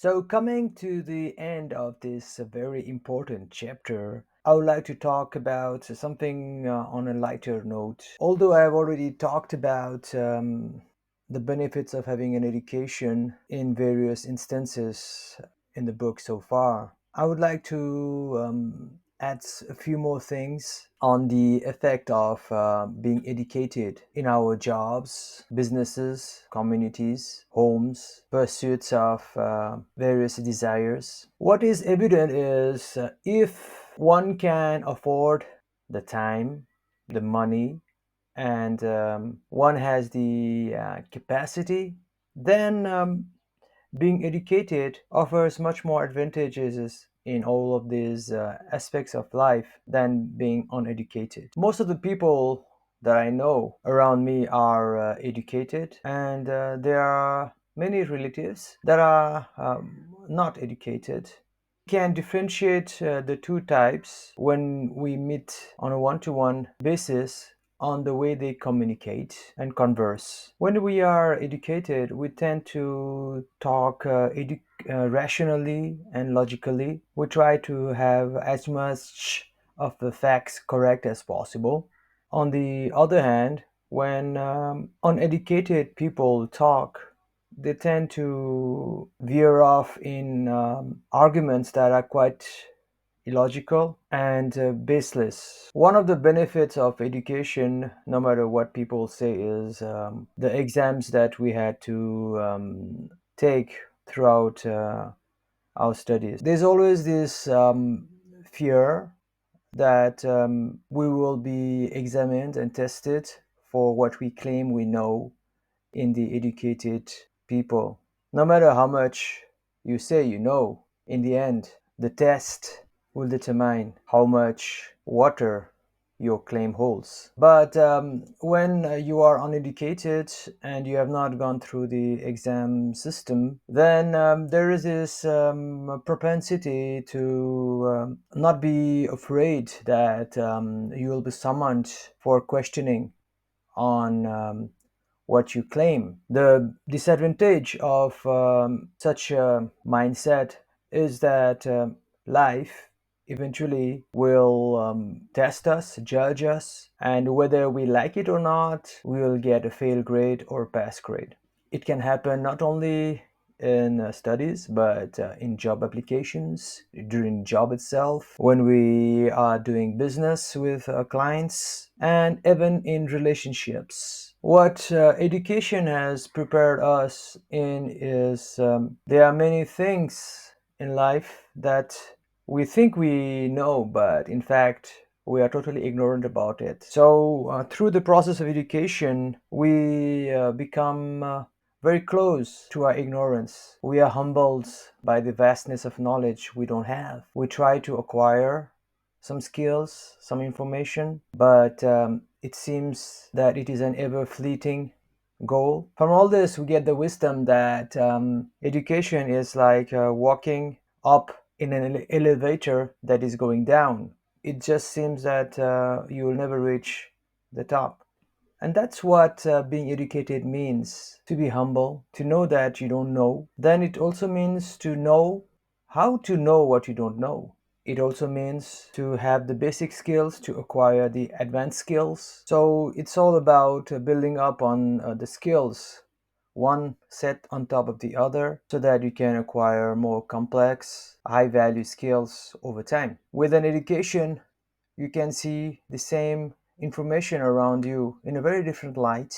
So, coming to the end of this very important chapter, I would like to talk about something on a lighter note. Although I have already talked about the benefits of having an education in various instances in the book so far, I would like to add a few more things on the effect of being educated in our jobs, businesses, communities, homes, pursuits of various desires. What is evident is if one can afford the time, the money, and one has the capacity, then being educated offers much more advantages in all of these aspects of life than being uneducated. Most of the people that I know around me are educated, and there are many relatives that are not educated. Can differentiate the two types when we meet on a one-to-one basis on the way they communicate and converse. When we are educated, we tend to talk rationally and logically. We try to have as much of the facts correct as possible. On the other hand, when uneducated people talk, they tend to veer off in arguments that are quite illogical and baseless. One of the benefits of education, no matter what people say, is the exams that we had to take throughout our studies. There's always this fear that we will be examined and tested for what we claim we know in the educated people. No matter how much you say you know, in the end, the test will determine how much water your claim holds. But when you are uneducated and you have not gone through the exam system, then there is this propensity to not be afraid that you will be summoned for questioning on what you claim. The disadvantage of such a mindset is that life eventually will test us, judge us, and whether we like it or not, we will get a fail grade or pass grade. It can happen not only in studies but in job applications, during job itself, when we are doing business with clients, and even in relationships. What education has prepared us in is there are many things in life that we think we know, but in fact we are totally ignorant about it. So through the process of education, we become very close to our ignorance. We are humbled by the vastness of knowledge we don't have. We try to acquire some skills, some information, but it seems that it is an ever fleeting goal. From all this, we get the wisdom that education is like walking up in an elevator that is going down. It just seems that you will never reach the top. And that's what being educated means, to be humble, to know that you don't know. Then it also means to know how to know what you don't know. It also means to have the basic skills to acquire the advanced skills. So it's all about building up on the skills, one set on top of the other, so that you can acquire more complex, high value skills over time. With an education, you can see the same information around you in a very different light.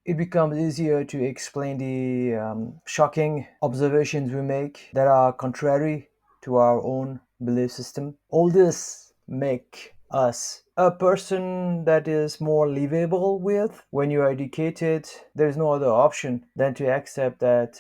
It becomes easier to explain the shocking observations we make that are contrary to our own belief system. All this make us a person that is more livable with. When you are educated, there is no other option than to accept that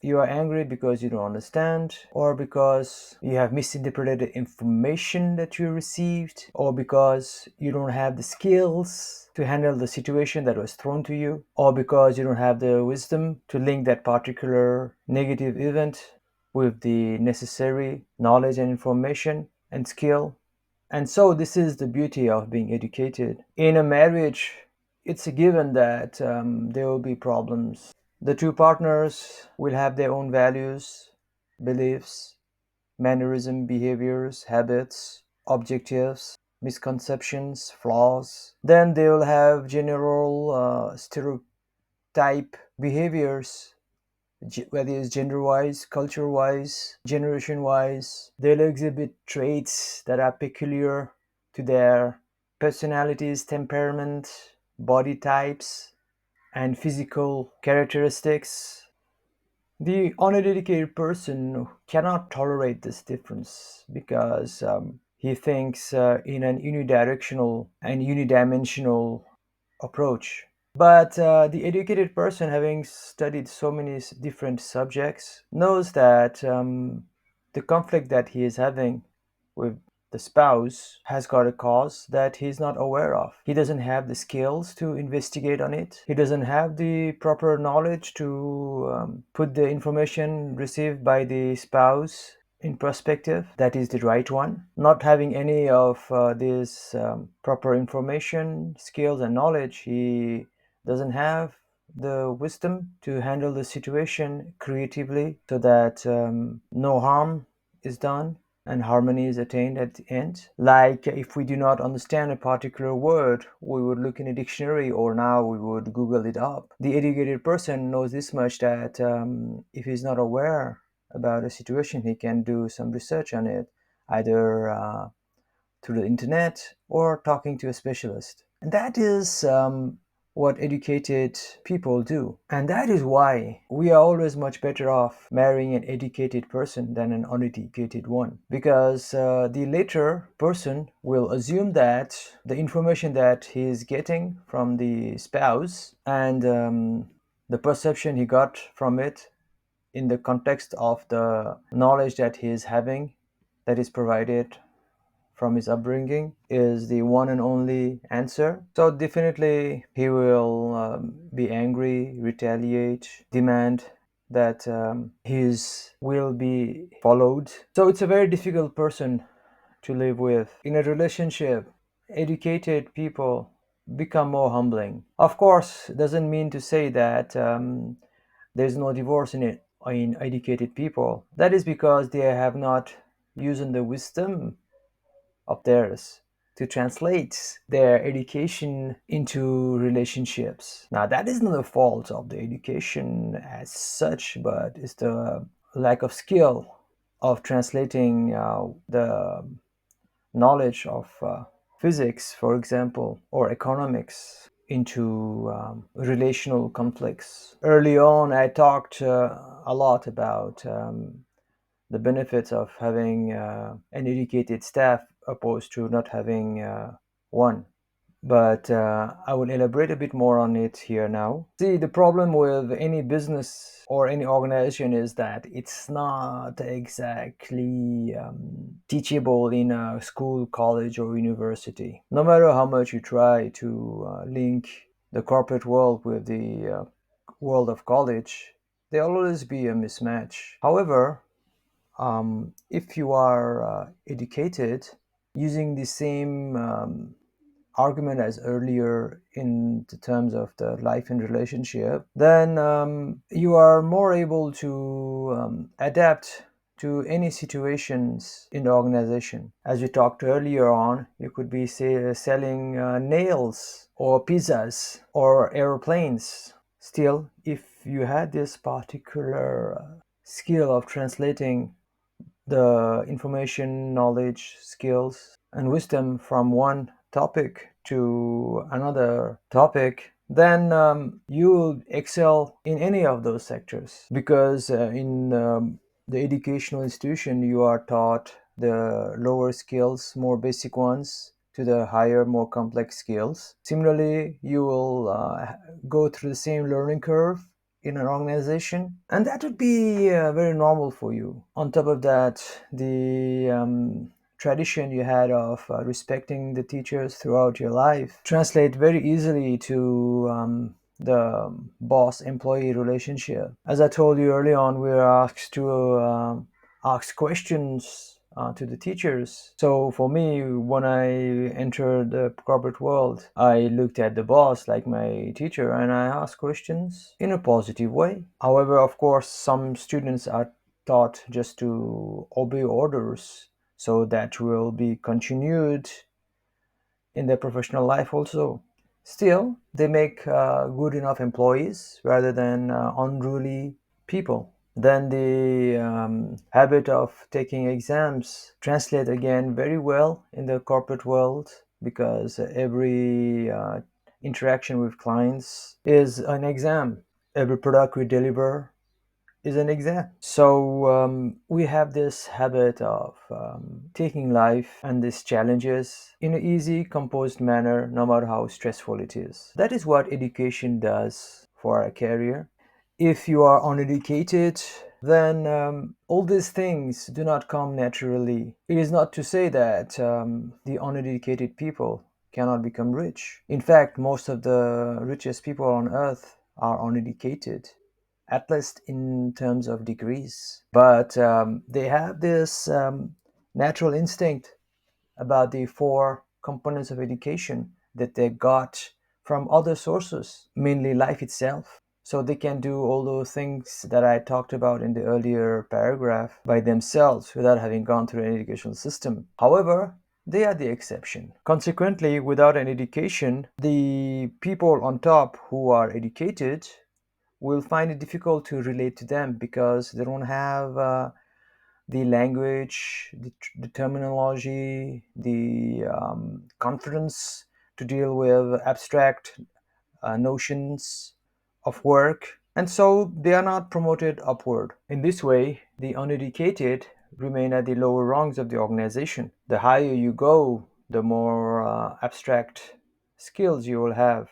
you are angry because you don't understand, or because you have misinterpreted information that you received, or because you don't have the skills to handle the situation that was thrown to you, or because you don't have the wisdom to link that particular negative event with the necessary knowledge and information and skill. And so, this is the beauty of being educated. In a marriage, it's a given that there will be problems. The two partners will have their own values, beliefs, mannerism, behaviors, habits, objectives, misconceptions, flaws. Then they will have general stereotype behaviors, whether it's gender wise, culture wise, generation wise. They'll exhibit traits that are peculiar to their personalities, temperament, body types, and physical characteristics. The uneducated person cannot tolerate this difference because he thinks in an unidirectional and unidimensional approach. But the educated person, having studied so many different subjects, knows that the conflict that he is having with the spouse has got a cause that he's not aware of. He doesn't have the skills to investigate on it. He doesn't have the proper knowledge to put the information received by the spouse in perspective that is the right one. Not having any of this proper information, skills, and knowledge, he doesn't have the wisdom to handle the situation creatively so that no harm is done and harmony is attained at the end. Like if we do not understand a particular word, we would look in a dictionary or now we would Google it up. The educated person knows this much that if he's not aware about a situation, he can do some research on it, either through the internet or talking to a specialist. And that is what educated people do. And that is why we are always much better off marrying an educated person than an uneducated one. Because the later person will assume that the information that he is getting from the spouse and the perception he got from it in the context of the knowledge that he is having that is provided from his upbringing is the one and only answer. So definitely he will be angry, retaliate, demand that his will be followed. So it's a very difficult person to live with. In a relationship, educated people become more humbling. Of course, doesn't mean to say that there's no divorce in it in educated people. That is because they have not used the wisdom of theirs to translate their education into relationships. Now, that is not the fault of the education as such, but it's the lack of skill of translating the knowledge of physics, for example, or economics into relational conflicts. Early on, I talked a lot about the benefits of having an educated staff opposed to not having one. But I will elaborate a bit more on it here now. See, the problem with any business or any organization is that it's not exactly teachable in a school, college, or university. No matter how much you try to link the corporate world with the world of college, there'll always be a mismatch. However, if you are educated using the same argument as earlier in the terms of the life and relationship, then you are more able to adapt to any situations in the organization. As we talked earlier on, you could be say, selling nails or pizzas or airplanes. Still, if you had this particular skill of translating the information, knowledge, skills, and wisdom from one topic to another topic, then you will excel in any of those sectors because in the educational institution you are taught the lower skills, more basic ones, to the higher, more complex skills. Similarly, you will go through the same learning curve in an organization, and that would be very normal for you. On top of that, the tradition you had of respecting the teachers throughout your life translate very easily to the boss employee relationship. As I told you early on, we are asked to ask questions to the teachers. So for me, when I entered the corporate world, I looked at the boss like my teacher and I asked questions in a positive way. However, of course, some students are taught just to obey orders, so that will be continued in their professional life also. Still, they make good enough employees rather than unruly people. Then the habit of taking exams translate again very well in the corporate world, because every interaction with clients is an exam. Every product we deliver is an exam. So we have this habit of taking life and these challenges in an easy, composed manner, no matter how stressful it is. That is what education does for a career. If you are uneducated, then all these things do not come naturally. It is not to say that the uneducated people cannot become rich. In fact, most of the richest people on earth are uneducated, at least in terms of degrees. But they have this natural instinct about the four components of education that they got from other sources, mainly life itself. So they can do all those things that I talked about in the earlier paragraph by themselves without having gone through an educational system. However, they are the exception. Consequently, without an education, the people on top who are educated will find it difficult to relate to them, because they don't have the language, the terminology, the confidence to deal with abstract notions of work, and so they are not promoted upward. In this way, the uneducated remain at the lower rungs of the organization. The higher you go, the more abstract skills you will have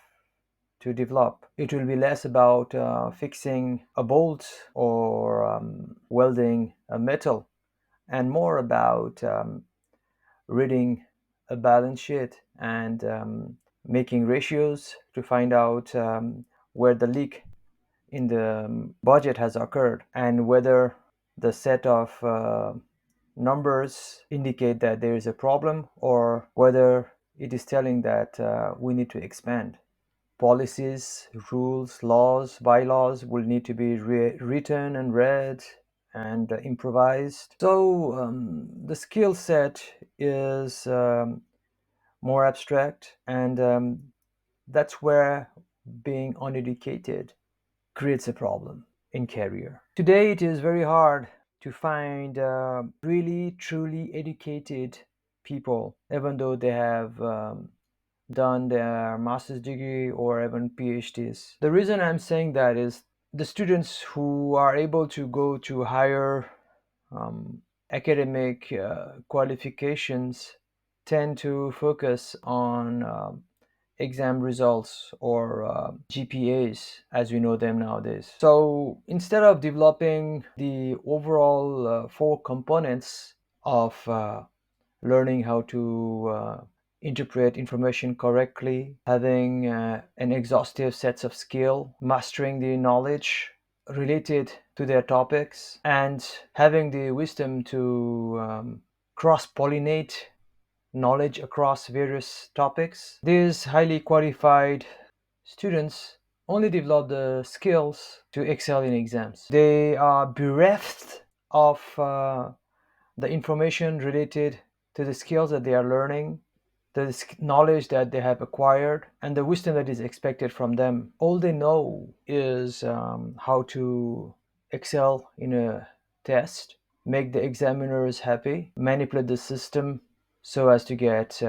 to develop. It will be less about fixing a bolt or welding a metal, and more about reading a balance sheet and making ratios to find out where the leak in the budget has occurred, and whether the set of numbers indicate that there is a problem, or whether it is telling that we need to expand. Policies, rules, laws, bylaws will need to be written and read and improvised. So the skill set is more abstract, and that's where being uneducated creates a problem in career. Today, it is very hard to find really truly educated people, even though they have done their master's degree or even PhDs. The reason I'm saying that is the students who are able to go to higher um, academic qualifications tend to focus on exam results or GPAs as we know them nowadays. So instead of developing the overall four components of learning how to interpret information correctly, having an exhaustive sets of skill, mastering the knowledge related to their topics, and having the wisdom to cross pollinate knowledge across various topics. These highly qualified students only develop the skills to excel in exams. They are bereft of the information related to the skills that they are learning, the knowledge that they have acquired, and the wisdom that is expected from them. All they know is how to excel in a test, make the examiners happy, manipulate the system so as to get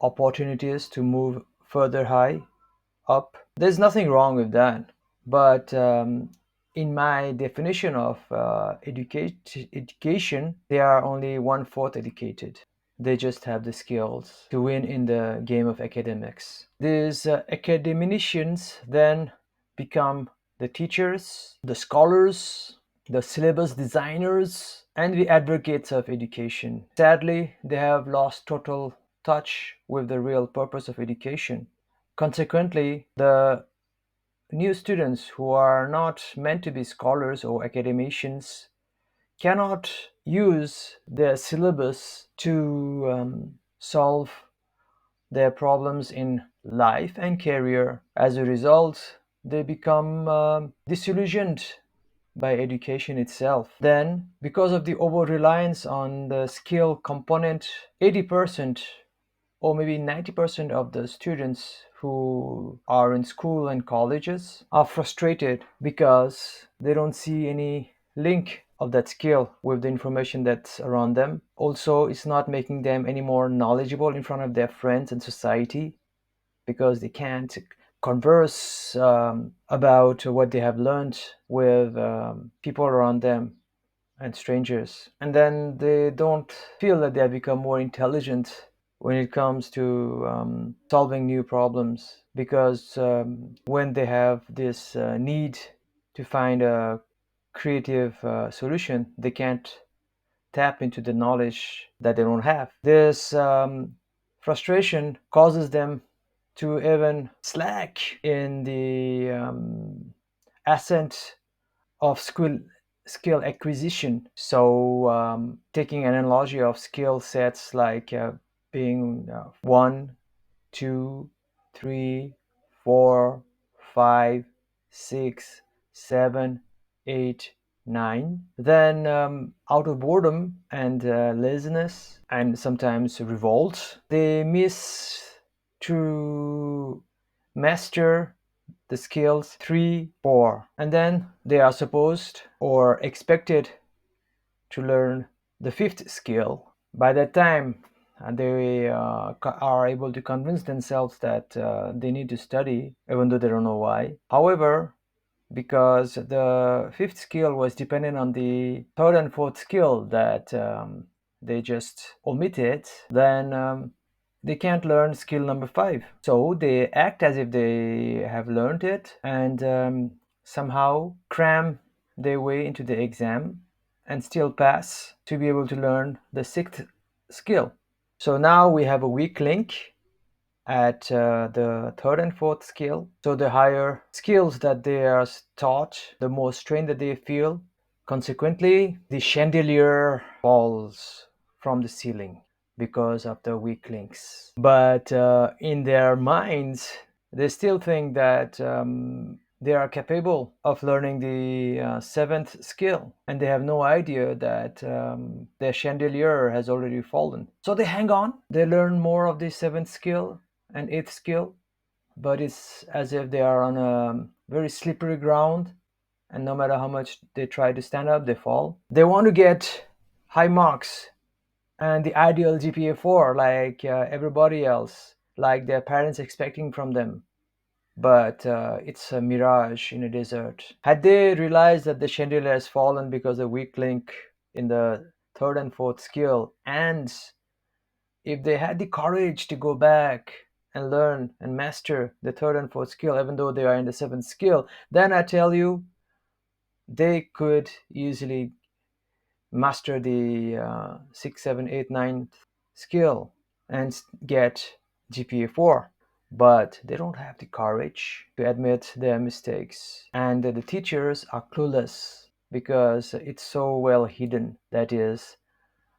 opportunities to move further high up. There's nothing wrong with that. But in my definition of education, they are only one fourth educated. They just have the skills to win in the game of academics. These academicians then become the teachers, the scholars, the syllabus designers, and the advocates of education. Sadly, they have lost total touch with the real purpose of education. Consequently, the new students who are not meant to be scholars or academicians cannot use their syllabus to solve their problems in life and career. As a result, they become disillusioned by education itself. Then, because of the over reliance on the skill component, 80% or maybe 90% of the students who are in school and colleges are frustrated because they don't see any link of that skill with the information that's around them. Also, it's not making them any more knowledgeable in front of their friends and society because they can't converse about what they have learned with people around them and strangers. And then they don't feel that they have become more intelligent when it comes to solving new problems because when they have this need to find a creative solution, they can't tap into the knowledge that they don't have. This frustration causes them to even slack in the ascent of skill acquisition. So, taking an analogy of skill sets like being one, two, three, four, five, six, seven, eight, nine. Then, out of boredom and laziness and sometimes revolt, they miss to master the skills 3, 4, and then they are supposed or expected to learn the fifth skill. By that time, they are able to convince themselves that they need to study, even though they don't know why. However, because the fifth skill was dependent on the third and fourth skill that they just omitted, then they can't learn skill number 5. So they act as if they have learned it and somehow cram their way into the exam and still pass to be able to learn the sixth skill. So now we have a weak link at the third and fourth skill. So the higher skills that they are taught, the more strain that they feel. Consequently, the chandelier falls from the ceiling because of the weak links. But in their minds, they still think that they are capable of learning the seventh skill, and they have no idea that their chandelier has already fallen. So they hang on, they learn more of the seventh skill and eighth skill, but it's as if they are on a very slippery ground, and no matter how much they try to stand up, they fall. They want to get high marks and the ideal GPA 4 like everybody else, like their parents expecting from them. But it's a mirage in a desert. Had they realized that the chandelier has fallen because of weak link in the third and fourth skill, and if they had the courage to go back and learn and master the third and fourth skill, even though they are in the seventh skill, then I tell you, they could easily master the 6, 7, 8, 9 skill and get GPA 4. But they don't have the courage to admit their mistakes. And the teachers are clueless because it's so well hidden. That is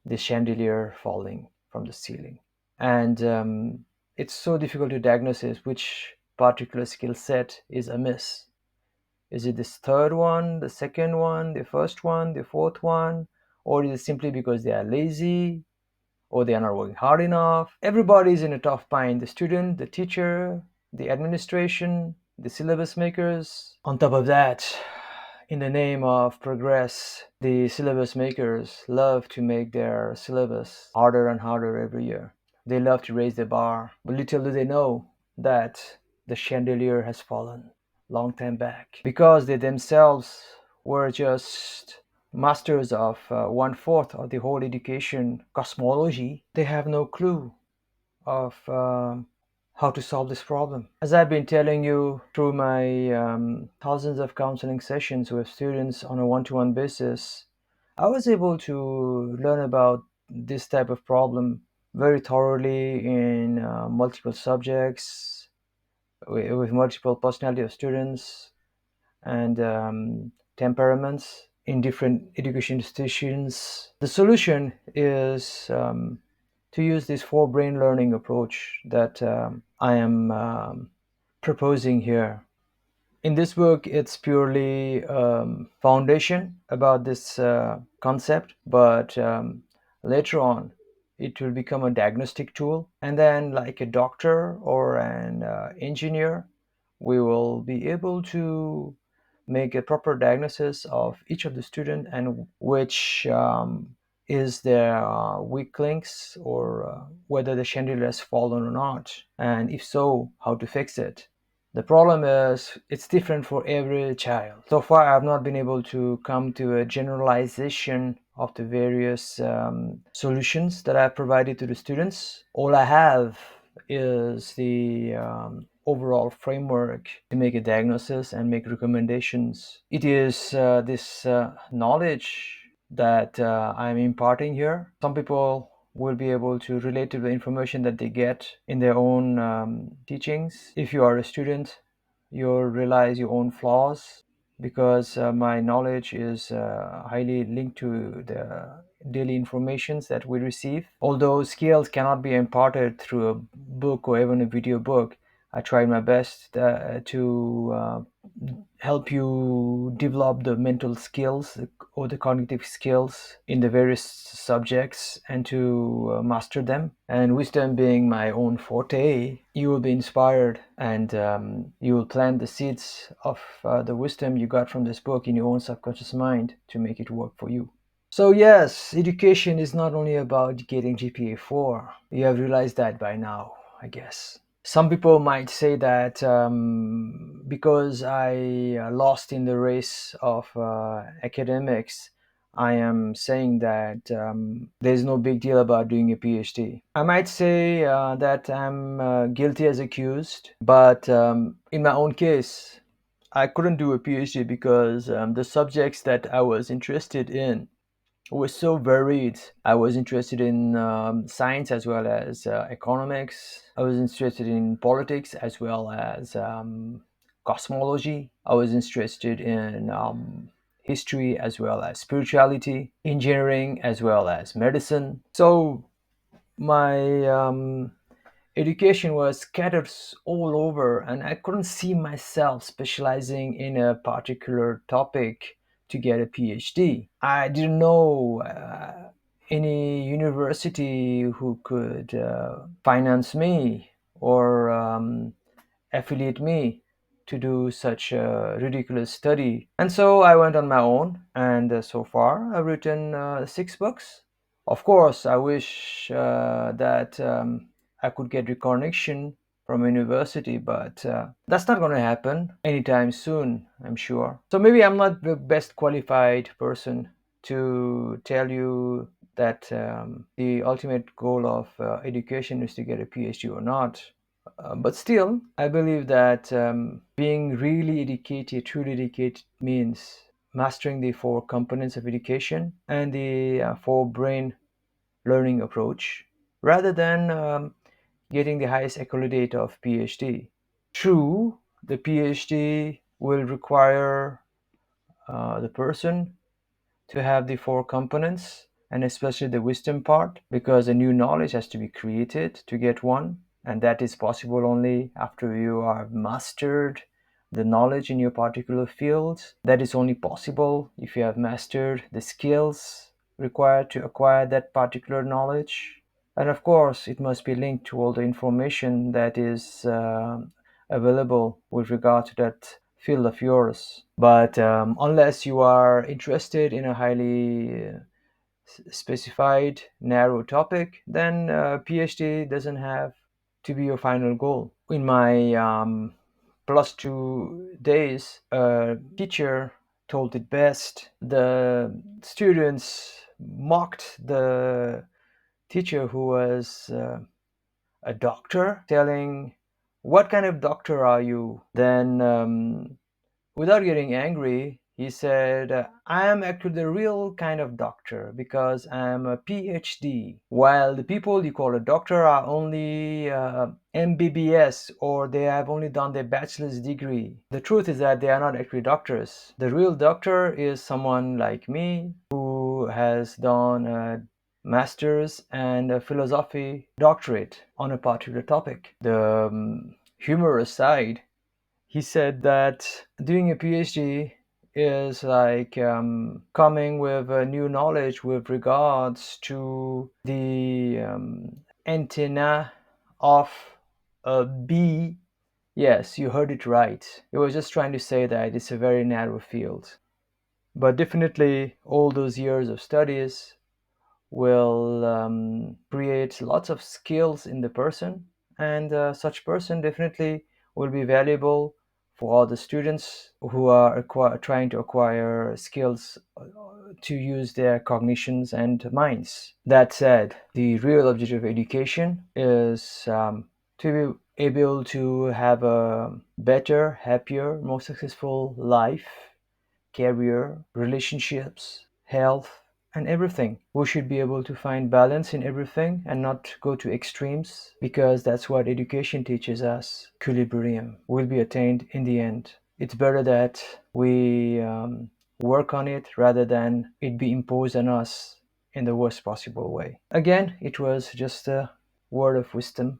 the chandelier falling from the ceiling. And it's so difficult to diagnose which particular skill set is amiss. Is it this third one, the second one, the first one, the fourth one? Or is it simply because they are lazy or they are not working hard enough? Everybody is in a tough bind, the student, the teacher, the administration, the syllabus makers. On top of that, in the name of progress, the syllabus makers love to make their syllabus harder and harder every year. They love to raise the bar, but little do they know that the chandelier has fallen long time back because they themselves were just masters of one fourth of the whole education cosmology. They have no clue of how to solve this problem. As I've been telling you through my thousands of counseling sessions with students on a one-to-one basis, I was able to learn about this type of problem very thoroughly in multiple subjects with multiple personality of students and temperaments in different education institutions. The solution is to use this four brain learning approach that I am proposing here. In this book, it's purely foundation about this concept, but later on, it will become a diagnostic tool. And then, like a doctor or an engineer, we will be able to make a proper diagnosis of each of the student and which is their weak links, or whether the chandelier has fallen or not, and if so, how to fix it. The problem is it's different for every child. So far, I've not been able to come to a generalization of the various solutions that I've provided to the students. All I have is the overall framework to make a diagnosis and make recommendations. It is this knowledge that I'm imparting here. Some people will be able to relate to the information that they get in their own teachings. If you are a student, you'll realize your own flaws, because my knowledge is highly linked to the daily informations that we receive. Although skills cannot be imparted through a book or even a video book, I tried my best to help you develop the mental skills or the cognitive skills in the various subjects and to master them. And wisdom being my own forte, you will be inspired, and you will plant the seeds of the wisdom you got from this book in your own subconscious mind to make it work for you. So, yes, education is not only about getting GPA 4. You have realized that by now, I guess. Some people might say that because I lost in the race of academics, I am saying that there's no big deal about doing a PhD. I might say that I'm guilty as accused, but in my own case, I couldn't do a PhD because the subjects that I was interested in was so varied. I was interested in science as well as economics. I was interested in politics as well as cosmology. I was interested in history as well as spirituality, engineering as well as medicine. So my education was scattered all over, and I couldn't see myself specializing in a particular topic to get a PhD. I didn't know any university who could finance me or affiliate me to do such a ridiculous study. And so I went on my own, and so far I've written 6 books. Of course, I wish that I could get recognition from a university, but that's not going to happen anytime soon, I'm sure. So maybe I'm not the best qualified person to tell you that the ultimate goal of education is to get a PhD or not. But still, I believe that being really educated, truly educated, means mastering the 4 components of education and the 4 brain learning approach, rather than getting the highest accolade of PhD. True, the PhD will require the person to have the 4 components, and especially the wisdom part, because a new knowledge has to be created to get one, and that is possible only after you are mastered the knowledge in your particular field. That is only possible if you have mastered the skills required to acquire that particular knowledge. And of course, it must be linked to all the information that is available with regard to that field of yours. But unless you are interested in a highly specified, narrow topic, then PhD doesn't have to be your final goal. In my plus 2 days, a teacher told it best. The students mocked the teacher who was a doctor, telling, "What kind of doctor are you?" Then, without getting angry, he said, "I am actually the real kind of doctor because I am a PhD, while the people you call a doctor are only MBBS, or they have only done their bachelor's degree." The truth is that they are not actually doctors. The real doctor is someone like me who has done a master's and a philosophy doctorate on a particular topic. The humor aside, He said that doing a PhD is like coming with new knowledge with regards to the antenna of a bee. Yes, you heard it right. He was just trying to say that it's a very narrow field. But definitely, all those years of studies will create lots of skills in the person, and such person definitely will be valuable for all the students who are trying to acquire skills to use their cognitions and minds. That said, the real objective of education is to be able to have a better, happier, more successful life, career, relationships, health, and everything. We should be able to find balance in everything and not go to extremes, because that's what education teaches us. Equilibrium will be attained in the end. It's better that we work on it rather than it be imposed on us in the worst possible way. Again, it was just a word of wisdom